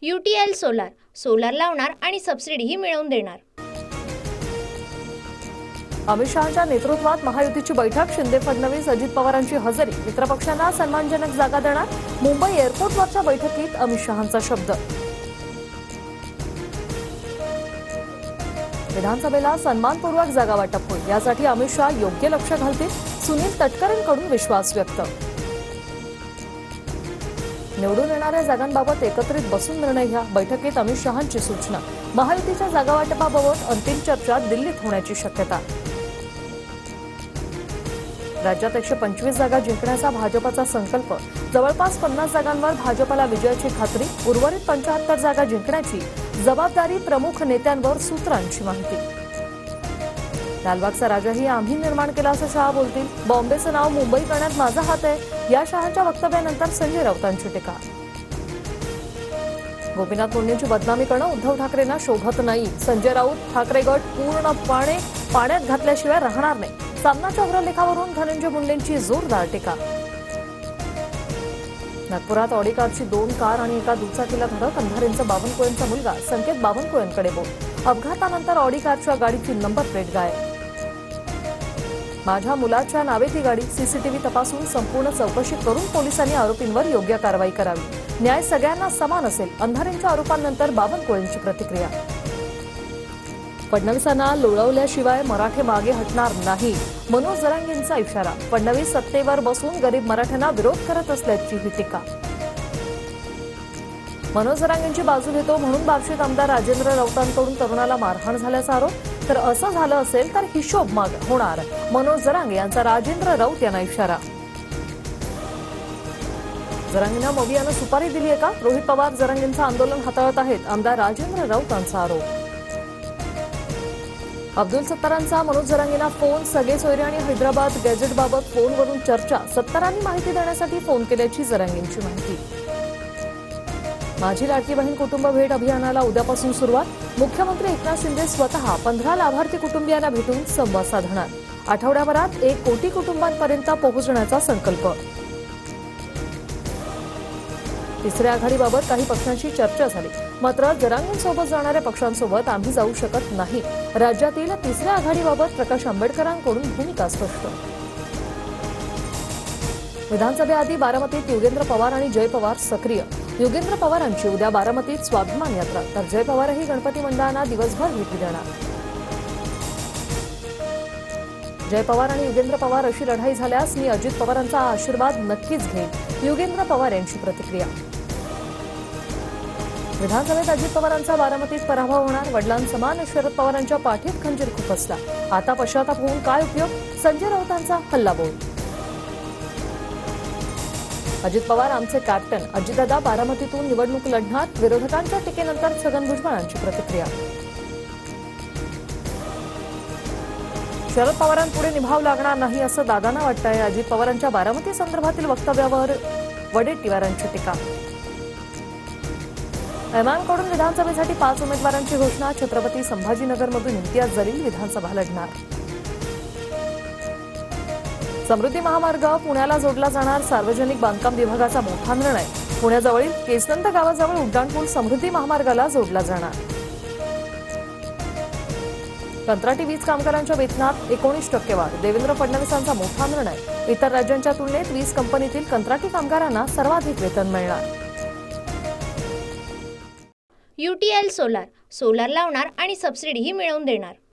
UTL solar, solar लावणार आणि सबसिडीही मिळवून देणार। अमित शहांच्या नेतृत्वात महायुतीची बैठक, शिंदे फडणवीस अजित पवारांची हजेरी, मित्रपक्षांना सन्मानजनक जागा देणार। मुंबई एअरपोर्टवरच्या बैठकीत अमित शहांचा शब्द। विधानसभेला सन्मानपूर्वक जागा वाटप होईल, यासाठी अमित शहा योग्य लक्ष घालतील, सुनील तटकरेंकडून विश्वास व्यक्त। निवडून येणाऱ्या जागांबाबत एकत्रित बसून निर्णय घ्या, बैठकीत अमित शहांची सूचना। महायुतीच्या जागा वाटपाबाबत अंतिम चर्चा दिल्लीत होण्याची शक्यता। राज्यात 125 जागा जिंकण्याचा भाजपचा संकल्प, जवळपास 50 जागांवर भाजपला विजयाची खात्री, उर्वरित 75 जागा जिंकण्याची जबाबदारी प्रमुख नेत्यांवर, सूत्रांची माहिती। लालबागचा राजाही आम्ही निर्माण केला असं शहा बोलतील, बॉम्बेचं नाव मुंबई करण्यात माझा हात आहे, या शहांच्या वक्तव्यानंतर संजय राऊतांची टीका। गोपीनाथ मुंडेंची बदनामी करणं उद्धव ठाकरेंना शोभत नाही, संजय राऊत, ठाकरे गट पूर्णपणे पाण्यात घातल्याशिवाय राहणार नाही, सामनाच्या अग्रलेखावरून धनंजय मुंडेंची जोरदार टीका। नागपुरात ऑडी कारची 2 कार आणि एका दुचाकीला धडक, अंधारेंचा बावनकुळेंचा मुलगा संकेत बावनकुळेंकडे बोल, अपघातानंतर ऑडी कारच्या गाडीची नंबर प्लेट गायब। माझ्या मुलाच्या नावे ती गाडी, सीसीटीव्ही तपासून संपूर्ण चौकशी करून पोलिसांनी आरोपींवर योग्य कारवाई करावी, न्याय सगळ्यांना समान असेल, अंधारेंच्या आरोपांनंतर बावनकुळेंची प्रतिक्रिया। फडणवीसांना लोळवल्याशिवाय मराठे मागे हटणार नाही, मनोज जरांगेंचा इशारा, फडणवीस सत्तेवर बसून गरीब मराठ्यांना विरोध करत असल्याची ही टीका। मनोज जरांगेंची बाजू घेतो म्हणून बार्शीत आमदार राजेंद्र राऊतांकडून तरुणाला मारहाण झाल्याचा आरोप, तर असं झालं असेल तर हिशोब माग होणार, मनोज जरांगे यांचा राजेंद्र राऊत यांना इशारा। जरांगेंना मवियानं सुपारी दिली आहे का, रोहित पवार जरांगेंचं आंदोलन हाताळत आहेत, आमदार राजेंद्र राऊतांचा आरोप। अब्दुल सत्तारांचा मनोज जरांगेंना फोन, सगळे सोयरे आणि हैदराबाद गॅझेटबाबत फोनवरून चर्चा, सत्तारांनी माहिती देण्यासाठी फोन केल्याची जरांगेंची माहिती। माझी लाडकी बहीण कुटुंब भेट अभियानाला उद्यापासून सुरुवात, मुख्यमंत्री एकनाथ शिंदे स्वतः 15 लाभार्थी कुटुंबियांना भेटून संवाद साधणार, आठवड्याभरात 1 कोटी कुटुंबांपर्यंत पोहोचण्याचा संकल्प। तिसऱ्या आघाडीबाबत काही पक्षांशी चर्चा झाली, मात्र जरांगेंसोबत जाणाऱ्या पक्षांसोबत आम्ही जाऊ शकत नाही, राज्यातील तिसऱ्या आघाडीबाबत प्रकाश आंबेडकरांकडून भूमिका स्पष्ट। विधानसभेआधी बारामतीत योगेंद्र पवार आणि जय पवार सक्रिय, योगेंद्र पवारांची उद्या बारामतीत स्वाभिमान यात्रा, तर जय पवारही गणपती मंडळांना दिवसभर भेटी देणार। जय पवार आणि योगेंद्र पवार अशी लढाई झाल्यास मी अजित पवारांचा आशीर्वाद नक्कीच घेईन, योगेंद्र पवार यांची प्रतिक्रिया। विधानसभेत अजित पवारांचा बारामतीत पराभव होणार, वडिलांसमान शरद पवारांच्या पाठीत खंजीर खुपसला, आता पश्चाताप होऊन काय उपयोग, संजय राऊतांचा हल्लाबोल। अजित पवार आमचे कॅप्टन, अजितदादा बारामतीतून निवडणूक लढणार, विरोधकांच्या टीकेनंतर छगन भुजबळांची प्रतिक्रिया। शरद पवारांपुढे निभाव लागणार नाही असं दादांना वाटतंय, अजित पवारांच्या बारामती संदर्भातील वक्तव्यावर वडेट्टीवारांची टीका। ऐमानकडून विधानसभेसाठी 5 उमेदवारांची घोषणा, छत्रपती संभाजीनगरमधून इम्तियाज जलील विधानसभा लढणार। समृद्धी महामार्ग पुण्याला जोडला जाणार, सार्वजनिक बांधकाम विभागाचा मोठा निर्णय, पुण्याजवळील केसनंद गावाजवळ उड्डाणपूल समृद्धी महामार्गाला जोडला जाणार। कंत्राटी वीज कामगारांच्या वेतनात 19% वाढ, देवेंद्र फडणवीसांचा मोठा निर्णय, इतर राज्यांच्या तुलनेत वीज कंपनीतील कंत्राटी कामगारांना सर्वाधिक वेतन मिळणार। UTL सोलार, सोलार लावणार आणि सबसिडीही मिळवून देणार।